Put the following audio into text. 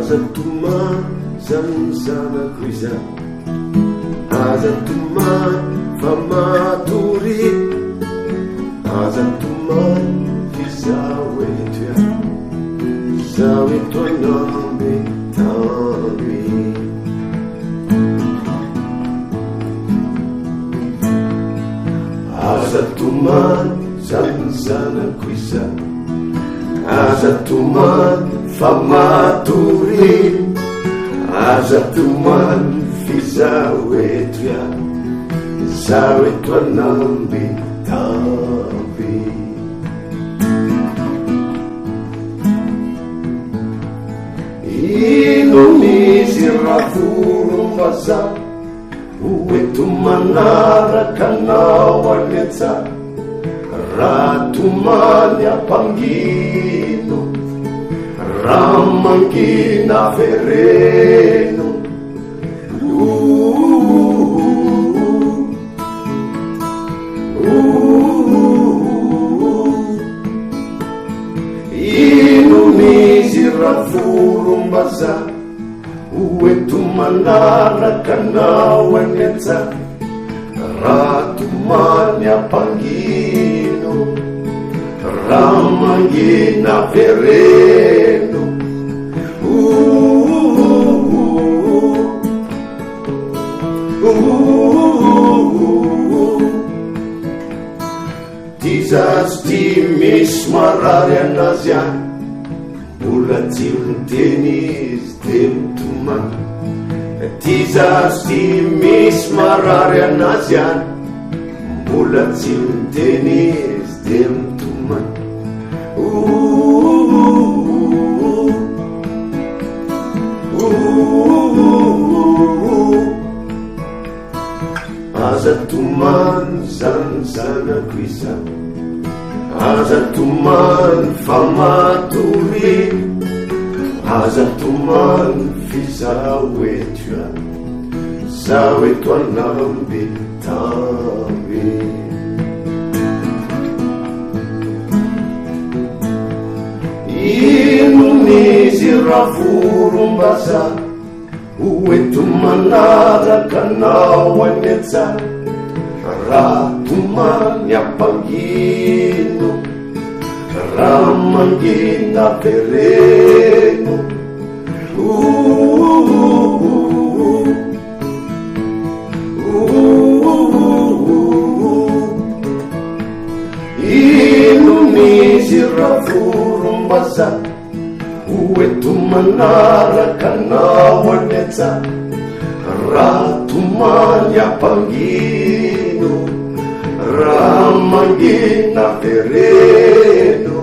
Azatuman zanzanako izay, azatuman famatory, azatuman izaho eto iaho, izaho eto anambe tany. Azatuman zanzanako izay, azatuman famatory, azatuman fizaho eto iaho, izaho eto anambe tany. Ino misy raha volom-bazaha hoeto manaraka anao anetsah, raha tomany ampangino, raha mangina vereno. Ino misy raha volom-bazaha hoeto manaraka anao anetsah, raha tomany ampangino, raha mangina vereno. Ty zazy ty misy marary anazy any, mbola tsy miteny izy de mitomany. Ty zazy ty misy marary anazy any, mbola tsy miteny izy de mitomany. Azatuman zanzanako izay, azatuman famatory, azatuman fizaho eto iaho, izaho eto anambe tany. Ino misy raha volom-bazaha hoeto manaraka anao anetsah, raha tomany ampangino, raha mangina vereno. Ino misy raha volom-bazaha hoeto manaraka anao anetsah, raha tomany ampangino, raha mangina vereno.